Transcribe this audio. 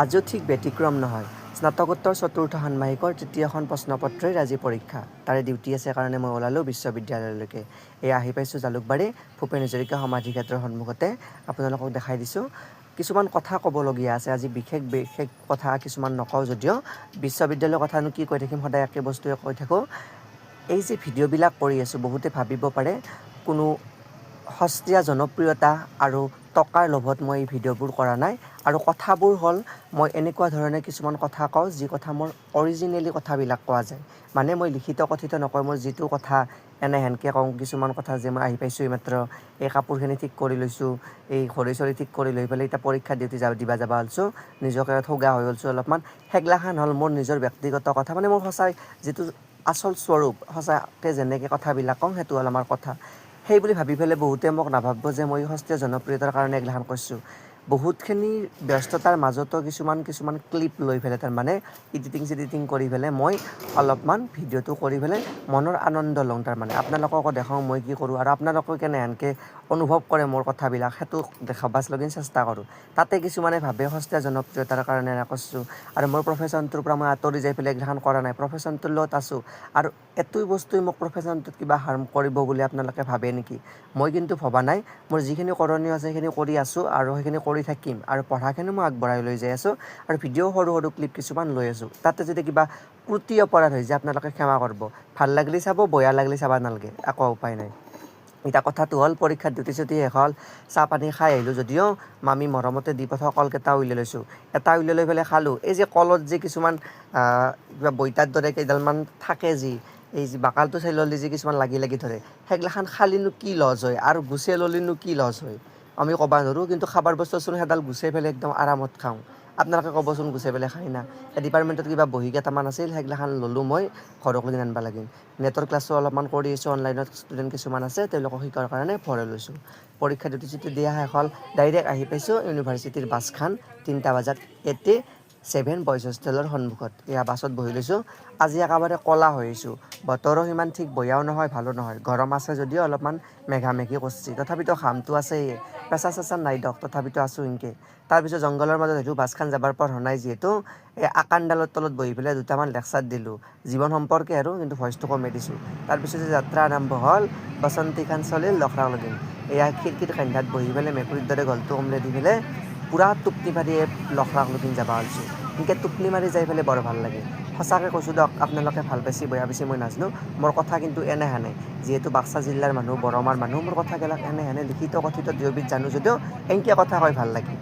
আজিও ঠিক ব্যতিক্ৰম নহয়। স্নাতকোত্তৰ চতুৰ্থ ষাণ্মাসিকৰ তৃতীয়খন প্ৰশ্নপত্ৰই আজি পৰীক্ষা। তাৰে ডিউটি আছে কাৰণে মই ওলালোঁ বিশ্ববিদ্যালয়লৈকে। এয়া আহি পাইছোঁ জালুকবাৰী ভূপেন হাজৰিকা সমাধি ক্ষেত্ৰৰ সন্মুখতে। আপোনালোকক দেখাই দিছোঁ। কিছুমান কথা ক'বলগীয়া আছে আজি, বিশেষ কথা কিছুমান নকওঁ যদিও বিশ্ববিদ্যালয়ৰ কথানো কি কৈ থাকিম, সদায় একে বস্তুৱে কৈ থাকোঁ। এই যে ভিডিঅ'বিলাক কৰি আছোঁ, বহুতে ভাবিব পাৰে কোনো সস্তীয়া জনপ্ৰিয়তা আৰু টকাৰ লোভত মই এই ভিডিঅ'বোৰ কৰা নাই। আৰু কথাবোৰ হ'ল মই এনেকুৱা ধৰণে কিছুমান কথা কওঁ যি কথা মোৰ অৰিজিনেলি কথাবিলাক কোৱা যায়। মানে মই লিখিত কথিত নকওঁ, মোৰ যিটো কথা এনেহেনকৈ কওঁ। কিছুমান কথা যে মই আহি পাইছোঁ এইমাত্ৰ, এই কাপোৰখিনি ঠিক কৰি লৈছোঁ, এই ঘড়ী চৰি ঠিক কৰি লৈ পেলাই এতিয়া পৰীক্ষা ডিউটি দিবা যাব ওলছোঁ, নিজকে ঠগা হৈ ওলছোঁ অলপমান। সেইগিলাখান হ'ল মোৰ নিজৰ ব্যক্তিগত কথা, মানে মোৰ সঁচাই যিটো আচল স্বৰূপ, সঁচাকৈ যেনেকৈ কথাবিলাক কওঁ সেইটো হ'ল আমাৰ কথা। সেই বুলি ভাবি পেলাই বহুতে মোক নাভাবিব যে মই সস্তীয়া জনপ্ৰিয়তাৰ কাৰণে এইগিলাখান কৈছোঁ। বহুতখিনি ব্যস্ততাৰ মাজতো কিছুমান ক্লিপ লৈ পেলাই তাৰমানে এডিটিং কৰি পেলাই মই অলপমান ভিডিঅ'টো কৰি পেলাই মনৰ আনন্দ লওঁ। তাৰমানে আপোনালোককো দেখাওঁ মই কি কৰোঁ, আৰু আপোনালোকেও কেনেহেনকৈ অনুভৱ কৰে মোৰ কথাবিলাক সেইটো দেখাবাচ লগিন চেষ্টা কৰোঁ। তাতে কিছুমানে ভাবে সস্তীয়া জনপ্ৰিয়তাৰ কাৰণে কৈছোঁ, আৰু মোৰ প্ৰফেশ্যনটোৰ পৰা মই আঁতৰি যাই পেলাই এইগিলাখান কৰা নাই, প্ৰফেশ্যনটোৰ লগত আছোঁ। আৰু এইটোই বস্তুৱে মোক প্ৰফেশ্যনটোত কিবা হাৰ্ম কৰিব বুলি আপোনালোকে ভাবে নেকি? মই কিন্তু ভবা নাই। মোৰ যিখিনি কৰণীয় আছে সেইখিনি কৰি আছোঁ আৰু সেইখিনি কৰি থাকিম, আৰু পঢ়াখিনি মই আগবঢ়াই লৈ যাই আছোঁ, আৰু ভিডিঅ' সৰু ক্লিপ কিছুমান লৈ আছোঁ। তাতে যদি কিবা ত্ৰুটি অপৰাধ হৈ যায় আপোনালোকে ক্ষমা কৰিব। ভাল লাগিলে চাব, বেয়া লাগিলে চাব নালাগে, একো উপায় নাই। এতিয়া কথাটো হ'ল পৰীক্ষাত ডিউটি চিউটি শেষ হ'ল, চাহ পানী খাই আহিলোঁ যদিও মামী মৰমতে দি পঠোৱা কলকেইটা উলিয়াই লৈছোঁ। এটা উলিয়াই লৈ পেলাই খালোঁ। এই যে কলত যে কিছুমান কিবা বইতাৰ দৰে কেইডালমান থাকে, এই যে বাকালটো চাই ল'লে যে কিছুমান লাগি ধৰে, সেইগিলাখান খালিনো কি লছ হয় আৰু গুচাই ল'লেনো কি লছ হয় আমি ক'ব নোৱাৰোঁ। কিন্তু খাবাৰ বস্তুচোন সেইডাল গুচাই পেলাই একদম আৰামত খাওঁ। আপোনালোকে ক'বচোন গুচাই পেলাই খাই না? ডিপাৰ্টমেণ্টত কিবা বহী কেইটামান আছিল, সেইগিলাখান ল'লোঁ মই, ঘৰক লৈ আনিব লাগিল। নেটৰ ক্লাছো অলপমান কৰি আছোঁ, অনলাইনত ষ্টুডেণ্ট কিছুমান আছে তেওঁলোকক শিকাৰ কাৰণে ভৰাই লৈছোঁ। পৰীক্ষা ডিউটি চিউটি দিয়া শেষ হ'ল, ডাইৰেক্ট আহি পাইছোঁ ইউনিভাৰ্চিটিৰ বাছখন 3টা বজাত 87 বইজ হোষ্টেলৰ সন্মুখত। এয়া বাছত বহি লৈছোঁ। আজি একেবাৰে ক'লা হৈ আহিছোঁ, বতৰো সিমান ঠিক বয়াও নহয় ভালো নহয়, গৰম আছে যদিও অলপমান মেঘি কৰিছে, তথাপিতো ঘামটো আছেই, প্ৰেছাৰ চেঁচাৰ নাই দিয়ক, তথাপিতো আছোঁ এনেকৈ। তাৰপিছত জংঘলৰ মাজত হয়তো বাছখন যাবৰ পৰ নাই, যিহেতু এই আকাণ্ডালৰ তলত বহি পেলাই দুটামান লেকচাৰ দিলোঁ জীৱন সম্পৰ্কে, আৰু কিন্তু ভইচটো কমাই দিছোঁ। তাৰপিছতে যাত্ৰা আৰম্ভ হ'ল, বসন্তীখন চলিল লখৰালৈকে। এয়া খিৰিকীৰ কান্ধাত বহি পেলাই মেকুৰীৰ দৰে গলটো কমলাই দি পেলাই পূৰা টোপনি মাৰি লখৰালৈকে যাব ওলছোঁ। এনেকৈ টোপনি মাৰি যাই পেলাই বৰ ভাল লাগে। সঁচাকৈ কৈছোঁ দিয়ক, আপোনালোকে ভাল পাইছে বেয়া পাইছে মই নাজানো, মোৰ কথা কিন্তু এনেহেনে, যিহেতু বাক্সা জিলাৰ মানুহ, বৰমাৰ মানুহ, মোৰ কথাবিলাক এনেহেনে লিখিত কথিত দুয়োবিধ জানো যদিও এনেকৈ কথা কৈ ভাল লাগে।